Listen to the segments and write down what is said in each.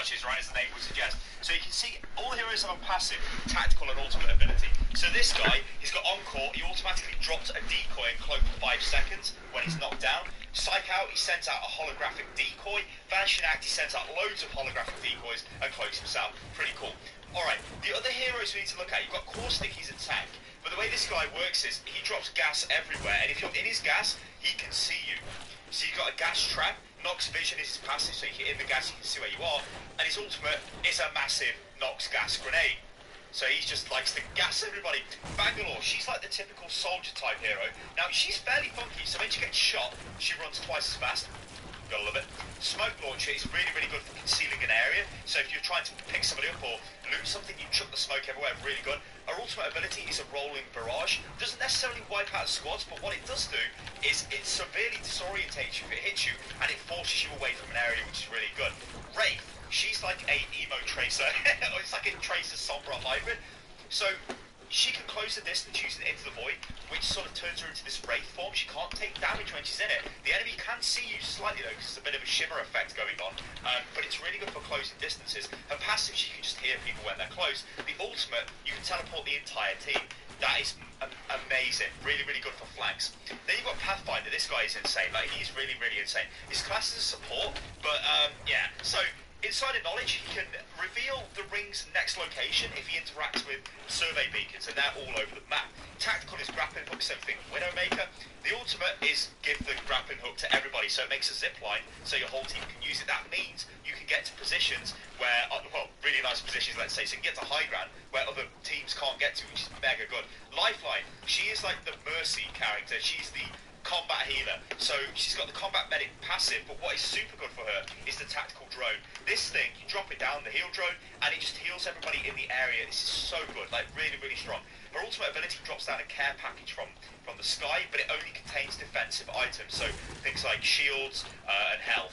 Barrage is, right, as the name would suggest. So you can see all heroes have a passive, tactical and ultimate ability. So this guy, he's got Encore, he automatically drops a decoy and cloak for 5 seconds when he's knocked down. Psych Out, he sends out a holographic decoy. Vanishing Act, he sends out loads of holographic decoys and cloaks himself. Pretty cool. Alright, the other heroes we need to look at, you've got Caustic, he's a tank. But the way this guy works is, he drops gas everywhere, and if you're in his gas, he can see you. So you've got a gas trap. Nox Vision is his passive, so you get in the gas, you can see where you are. And his ultimate is a massive Nox gas grenade. So he just likes to gas everybody. Bangalore, she's like the typical soldier type hero. Now, she's fairly funky, so when she gets shot, she runs twice as fast. Gotta love it. Smoke Launcher is really, really good for concealing an area. So if you're trying to pick somebody up or loot something, you chuck the smoke everywhere, really good. Her ultimate ability is a rolling barrage. Doesn't necessarily wipe out squads, but what it does do is it severely disorientates you if it hits you, and it forces you away from an area, which is really good. Wraith, she's like a emo tracer. It's like a tracer sombra hybrid. So she can close the distance using Into the Void, which sort of turns her into this Wraith form. She can't take damage when she's in it. The enemy can see you slightly though, because there's a bit of a shimmer effect going on, but it's really good for closing distances. Her passive, she can just hear people when they're close. The ultimate, you can teleport the entire team. That is amazing. Really, really good for flanks. Then you've got Pathfinder. This guy is insane. Like, he's really, really insane. His class is a support, but yeah. So Insider Knowledge, he can reveal the ring's next location if he interacts with survey beacons, and they're all over the map. Tactical is grappling hook, same thing with Widowmaker. The ultimate is give the grappling hook to everybody, so it makes a zip line, so your whole team can use it. That means you can get to positions where, well, really nice positions, let's say, so you can get to high ground where other teams can't get to, which is mega good. Lifeline, she is like the Mercy character. She's the combat healer, so she's got the combat medic passive, but what is super good for her is the tactical drone. This thing, you drop it down, the heal drone, and it just heals everybody in the area. This is so good, like really, really strong. Her ultimate ability drops down a care package from the sky, but it only contains defensive items, so things like shields and health.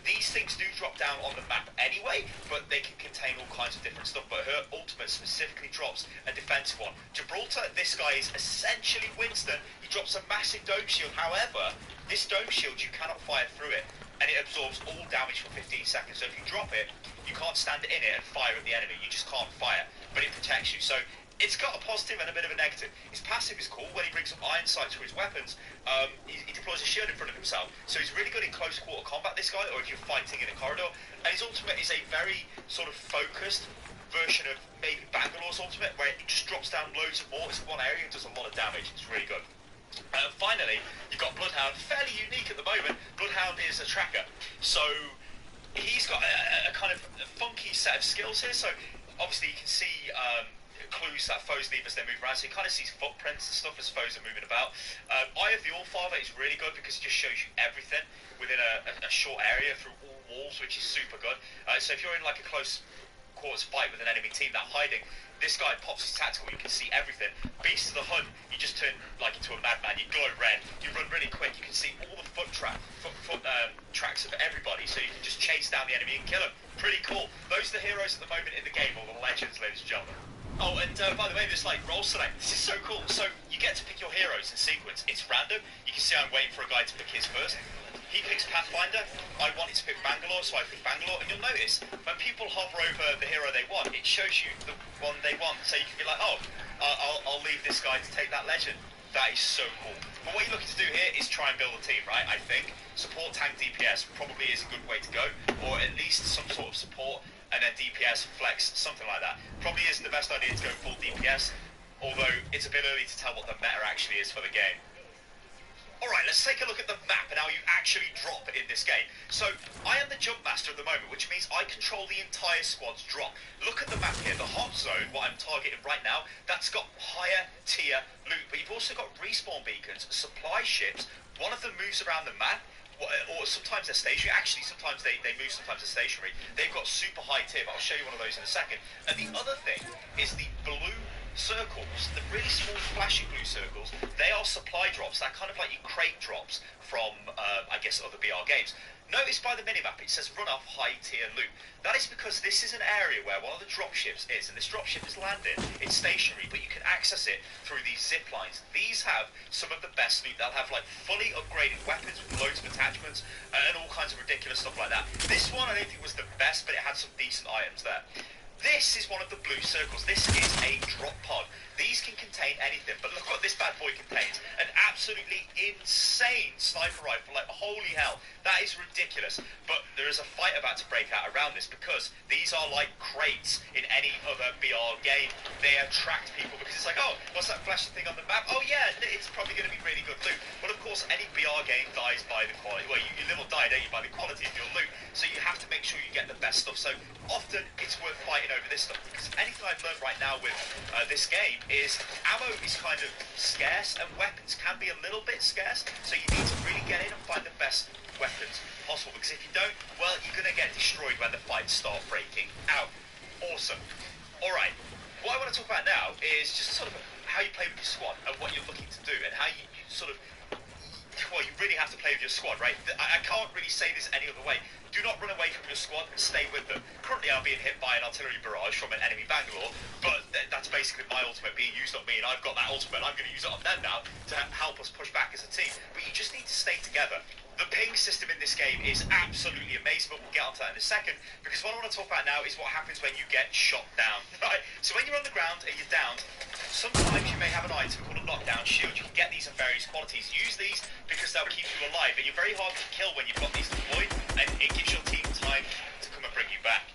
These things do drop down on the map anyway, but they can contain all kinds of different stuff. But her ultimate specifically drops a defensive one. Gibraltar, this guy is essentially Winston. He drops a massive dome shield. However, this dome shield, you cannot fire through it, and it absorbs all damage for 15 seconds. So if you drop it, you can't stand in it and fire at the enemy. You just can't fire, but it protects you. So it's got a positive and a bit of a negative. His passive is cool. When he brings up iron sights for his weapons, he deploys a shield in front of himself. So he's really good in close quarter combat, this guy, or if you're fighting in a corridor. And his ultimate is a very sort of focused version of maybe Bangalore's ultimate, where it just drops down loads of mortars in one area and does a lot of damage. It's really good. Finally, you've got Bloodhound, fairly unique at the moment. Bloodhound is a tracker. So he's got a kind of funky set of skills here. So obviously you can see clues that foes leave as they move around, so he kind of sees footprints and stuff as foes are moving about. Eye of the Allfather is really good because it just shows you everything within a short area through all walls, which is super good. So if you're in like a close quarters fight with an enemy team that are hiding, this guy pops his tactical, you can see everything. Beast of the Hunt, you just turn like into a madman, you glow red, you run really quick, you can see all the tracks of everybody, so you can just chase down the enemy and kill them. Pretty cool. Those are the heroes at the moment in the game, or the legends, ladies and gentlemen. Oh, and by the way, there's like role select. This is so cool. So you get to pick your heroes in sequence. It's random. You can see I'm waiting for a guy to pick his first. He picks Pathfinder. I wanted to pick Bangalore, so I picked Bangalore. And you'll notice, when people hover over the hero they want, it shows you the one they want. So you can be like, oh, I'll leave this guy to take that legend. That is so cool. But what you're looking to do here is try and build a team, right? I think support tank DPS probably is a good way to go, or at least some sort of support, and then DPS, flex, something like that. Probably isn't the best idea to go full DPS, although it's a bit early to tell what the meta actually is for the game. Alright, let's take a look at the map and how you actually drop in this game. So, I am the jump master at the moment, which means I control the entire squad's drop. Look at the map here, the hot zone, what I'm targeting right now, that's got higher tier loot, but you've also got respawn beacons, supply ships. One of them moves around the map, or sometimes they're stationary. Actually, sometimes they move, sometimes they're stationary. They've got super high tier, but I'll show you one of those in a second. And the other thing is the blue circles, the really small flashy blue circles, they are supply drops. They're kind of like your crate drops from, I guess, other BR games. Notice by the minimap it says run off high tier loot. That is because this is an area where one of the dropships is, and this dropship is landed. It's stationary, but you can access it through these zip lines. These have some of the best loot. They'll have like fully upgraded weapons with loads of attachments and all kinds of ridiculous stuff like that. This one I don't think was the best, but it had some decent items there. This is one of the blue circles. This is a drop pod. These can contain anything, but look what this bad boy contains. An absolutely insane sniper rifle. Like, holy hell. That is ridiculous. But there is a fight about to break out around this because these are like crates in any other BR game. They attract people because it's like, oh, what's that flashing thing on the map? Oh, yeah, it's probably going to be really good loot. But of course, any BR game dies by the quality. Well, you live or die, don't you, by the quality of your loot. So you have to make sure you get the best stuff. So often it's worth fighting over this stuff because anything I've learned right now with this game is ammo is kind of scarce and weapons can be a little bit scarce, so you need to really get in and find the best weapons possible, because if you don't, well, you're going to get destroyed when the fights start breaking out. Awesome. Alright, what I want to talk about now is just sort of how you play with your squad and what you're looking to do and how you sort of, well, you really have to play with your squad, right? I can't really say this any other way. Do not run away from your squad and stay with them. Currently I'm being hit by an artillery barrage from an enemy Bangalore, but that's basically my ultimate being used on me, and I've got that ultimate. I'm going to use it on them now to help us push back as a team. But you just need to stay together. The ping system in this game is absolutely amazing, but we'll get onto that in a second, because what I want to talk about now is what happens when you get shot down, right? So when you're on the ground and you're downed, sometimes you may have an item called a knockdown shield. You can get these in various qualities. Use these because they'll keep you alive, and you're very hard to kill when you've got these deployed, and it gives your team time to come and bring you back.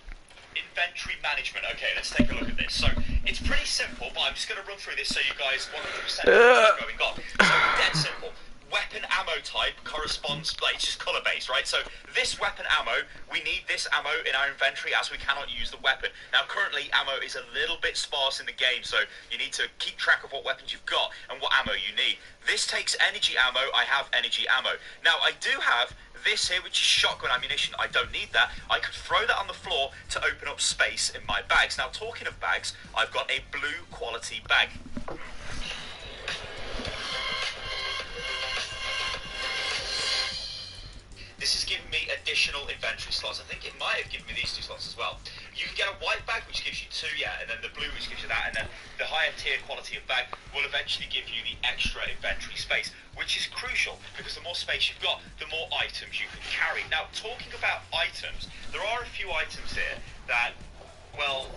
Inventory management. Okay, let's take a look at this. So it's pretty simple, but I'm just going to run through this so you guys 100% know what's going on. So dead simple. Weapon ammo type corresponds, like, it's just colour based, right? So this weapon ammo, we need this ammo in our inventory as we cannot use the weapon. Now currently ammo is a little bit sparse in the game, so you need to keep track of what weapons you've got and what ammo you need. This takes energy ammo. I have energy ammo. Now I do have this here, which is shotgun ammunition. I don't need that. I could throw that on the floor to open up space in my bags. Now talking of bags, I've got a blue quality bag. This has given me additional inventory slots. I think it might have given me these 2 slots as well. You can get a white bag, which gives you 2, yeah, and then the blue, which gives you that, and then the higher tier quality of bag will eventually give you the extra inventory space, which is crucial, because the more space you've got, the more items you can carry. Now, talking about items, there are a few items here that, well,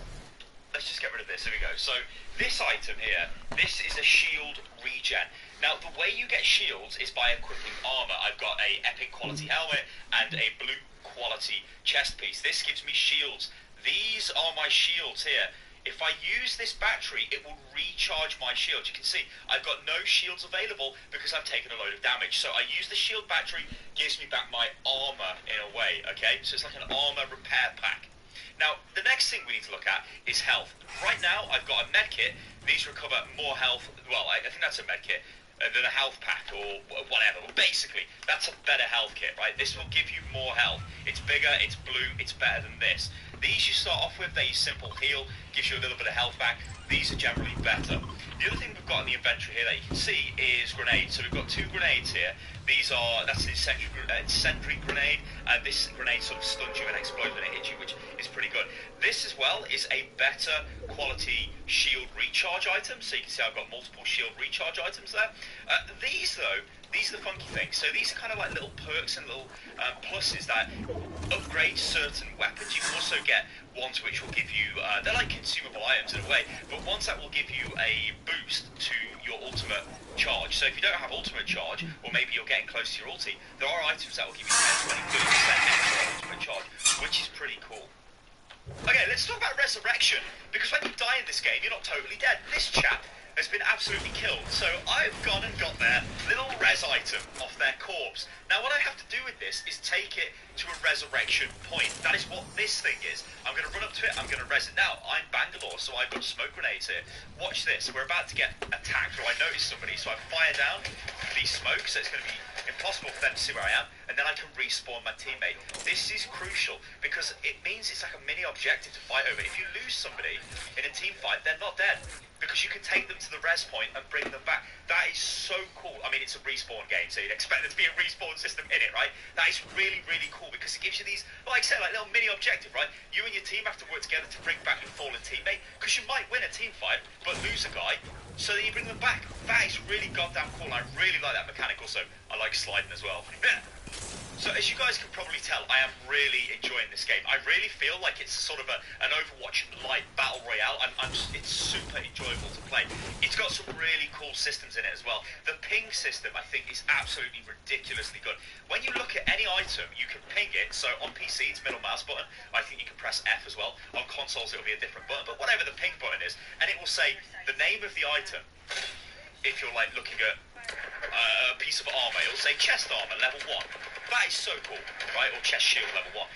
let's just get rid of this. Here we go. So this item here, this is a shield regen. Now, the way you get shields is by equipping armor. I've got a epic quality helmet and a blue quality chest piece. This gives me shields. These are my shields here. If I use this battery, it will recharge my shield. You can see I've got no shields available because I've taken a load of damage. So I use the shield battery, gives me back my armor in a way, okay? So it's like an armor repair pack. Now, the next thing we need to look at is health. Right now, I've got a med kit. These recover more health. Well, I think that's a med kit than a health pack or whatever. But basically, that's a better health kit, right? This will give you more health. It's bigger, it's blue, it's better than this. These you start off with, they simple heal, gives you a little bit of health back. These are generally better. The other thing we've got in the inventory here that you can see is grenades. So we've got 2 grenades here. That's an sentry grenade, and this grenade sort of stuns you and explodes when it hits you, which is pretty good. This as well is a better quality shield recharge item, so you can see I've got multiple shield recharge items there. These though, these are the funky things. So these are kind of like little perks and little pluses that upgrade certain weapons. You can also get ones which will give you, they're like consumable items in a way, but ones that will give you a boost to your ultimate charge. So if you don't have ultimate charge, or maybe you're getting close to your ulti, there are items that will give you 10, 20, 30% extra ultimate charge, which is pretty cool. Okay, let's talk about resurrection, because when you die in this game, you're not totally dead. This chap has been absolutely killed, so I've gone and got their little res item off their corpse. Now what I have to do with this is take it to a resurrection point. That is what this thing is. I'm going to run up to it, I'm going to res it. Now, I'm Bangalore, so I've got smoke grenades here. Watch this, we're about to get attacked, or I notice somebody, so I fire down these smokes, so it's going to be impossible for them to see where I am. and then I can respawn my teammate. This is crucial because it means it's like a mini objective to fight over. If you lose somebody in a team fight, they're not dead because you can take them to the res point and bring them back. That is so cool. I mean, it's a respawn game, so you'd expect there to be a respawn system in it, right? That is really, really cool because it gives you these, like I said, like little mini objective, right? You and your team have to work together to bring back your fallen teammate because you might win a team fight but lose a guy, so that you bring them back. That is really goddamn cool. I really like that mechanic. Also, I like sliding as well. So as you guys can probably tell, I am really enjoying this game. I really feel like it's sort of an Overwatch light battle royale. It's super enjoyable to play. It's got some really cool systems in it as well. The ping system, I think, is absolutely ridiculously good. When you look at any item, you can ping it. So on PC, it's middle mouse button. I think you can press F as well. On consoles, it'll be a different button. But whatever the ping button is, and it will say the name of the item. If you're like looking at a piece of armor, it'll say chest armor level 1. That is so cool, right? Or chest shield level 1.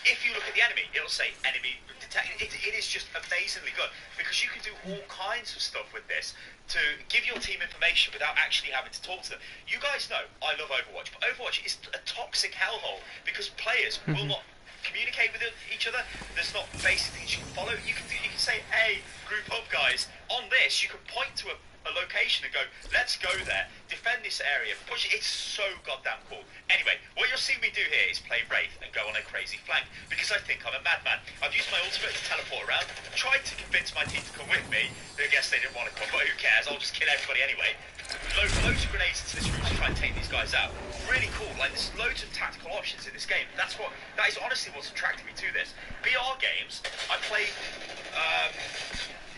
If you look at the enemy, it'll say enemy detected. It is just amazingly good because you can do all kinds of stuff with this to give your team information without actually having to talk to them. You guys know I love Overwatch, but Overwatch is a toxic hellhole because players will not communicate with each other. There's not basic things you can follow. You can say, hey, group up guys. On this, you can point to a location and go, let's go there, defend this area, push it. It's so goddamn cool. Anyway, what you'll see me do here is play Wraith and go on a crazy flank because I think I'm a madman. I've used my ultimate to teleport around, tried to convince my team to come with me. I guess they didn't want to come, but who cares? I'll just kill everybody anyway. Loads of grenades into this room to try and take these guys out. Really cool. Like, there's loads of tactical options in this game. That is honestly what's attracted me to this. BR games, I played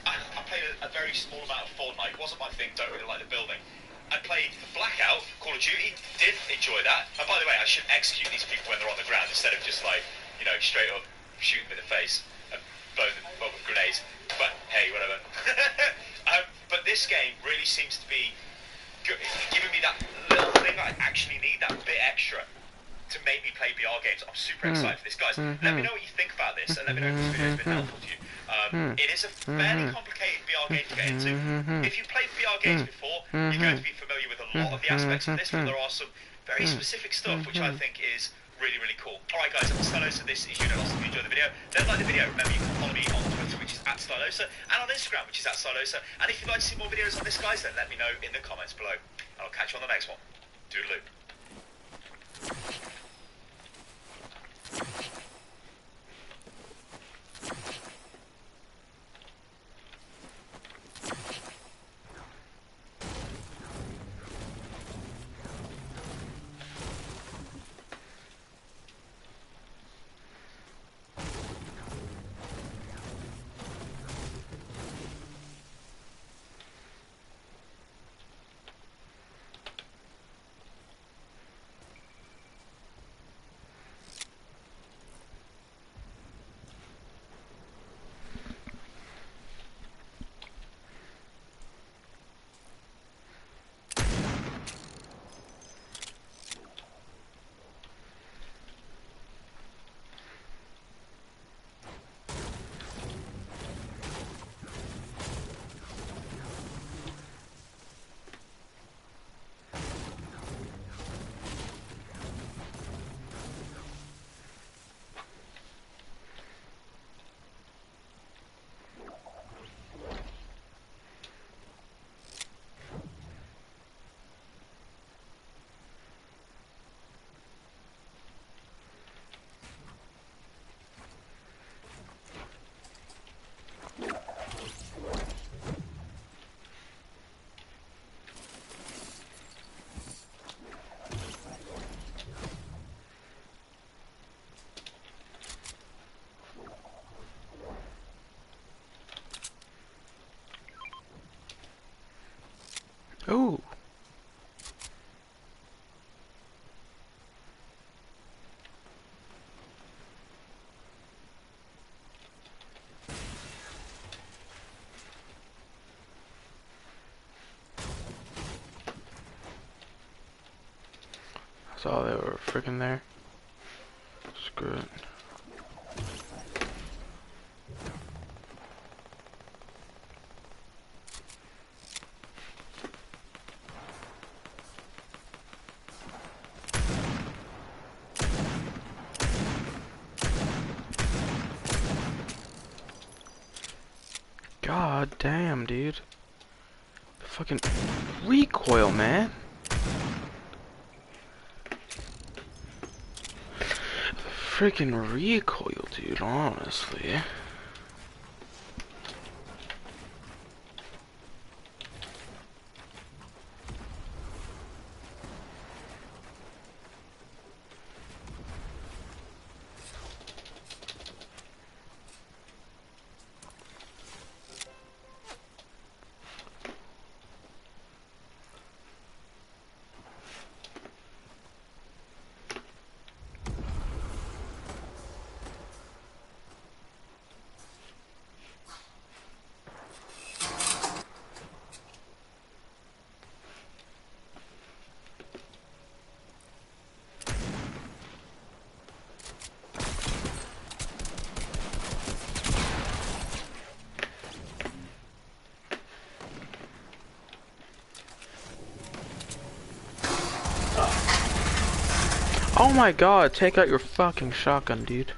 I played a very small amount of Fortnite. It wasn't my thing, don't really like the building. I played Blackout, Call of Duty, did enjoy that. And by the way, I should execute these people when they're on the ground instead of just like, you know, straight up shoot them in the face and blow them up with grenades. But hey, whatever. But this game really seems to be giving me that little thing that I actually need, that bit extra to make me play VR games. I'm super excited for this, guys. Let me know what you think about this, and let me know if this video has been helpful to you. It is a fairly complicated VR game to get into. If you've played VR games before, you're going to be familiar with a lot of the aspects of this, but there are some very specific stuff which I think is really, really cool. Alright guys, I'm Stylosa, this is Unilost. If you enjoyed the video, then like the video. Remember, you can follow me on Twitter, which is @Stylosa, and on Instagram, which is @Stylosa. And if you'd like to see more videos on this, guys, then let me know in the comments below. And I'll catch you on the next one. Toodaloo. Ooh. I saw they were freaking there. Screw it. God damn, dude. The fucking recoil, man. Freaking recoil, dude, honestly. Oh my god, take out your fucking shotgun, dude.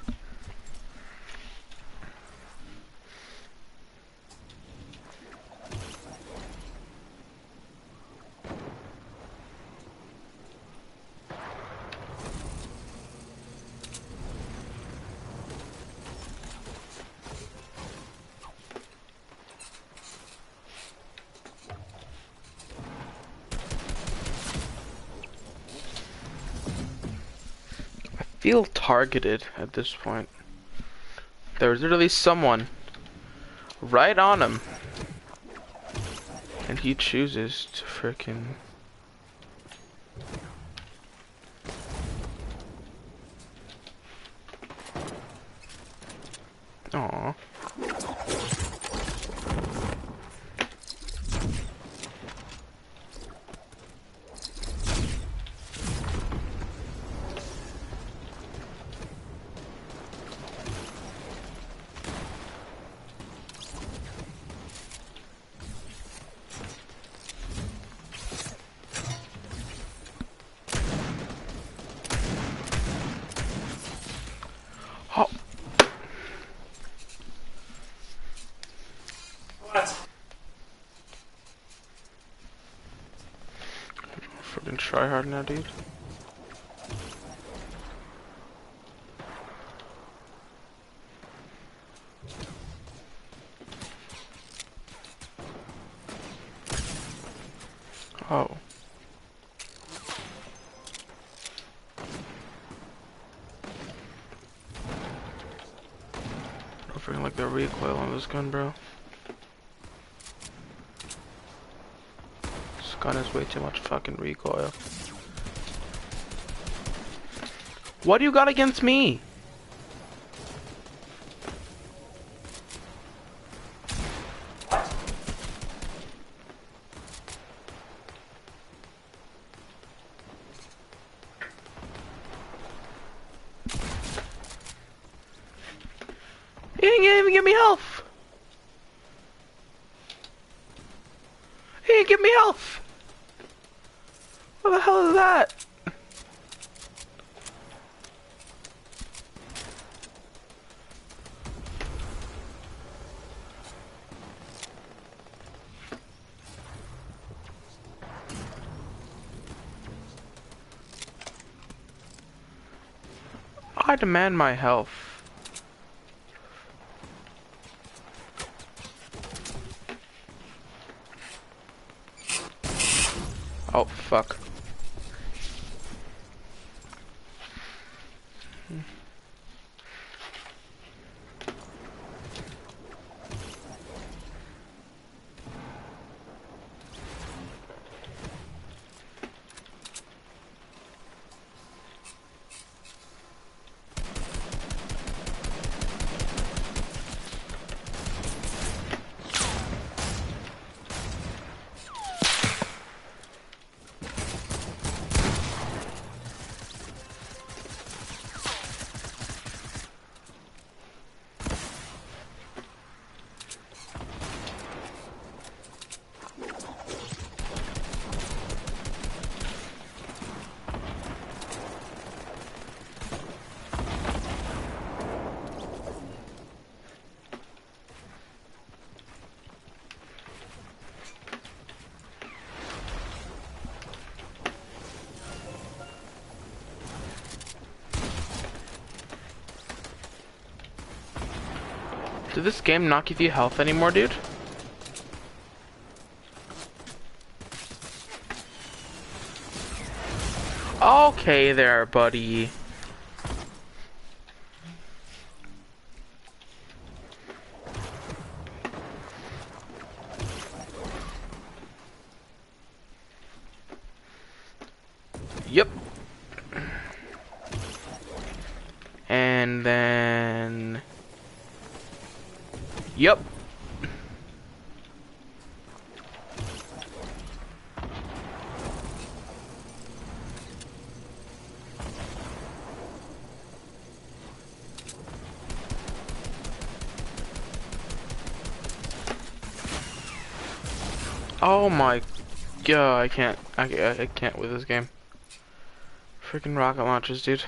Feel targeted at this point. There's literally someone right on him, and he chooses to frickin' Aww. Oh. What? Freaking try hard now, dude. Oh. I freaking like the recoil on this gun, bro. This gun has way too much fucking recoil. What do you got against me? He didn't even give me health. He didn't give me health. What the hell is that? I demand my health. Oh, fuck. Did this game not give you health anymore, dude? Okay there, buddy. Yep. And then... Yep. Oh my god, I can't with this game. Freaking rocket launchers, dude.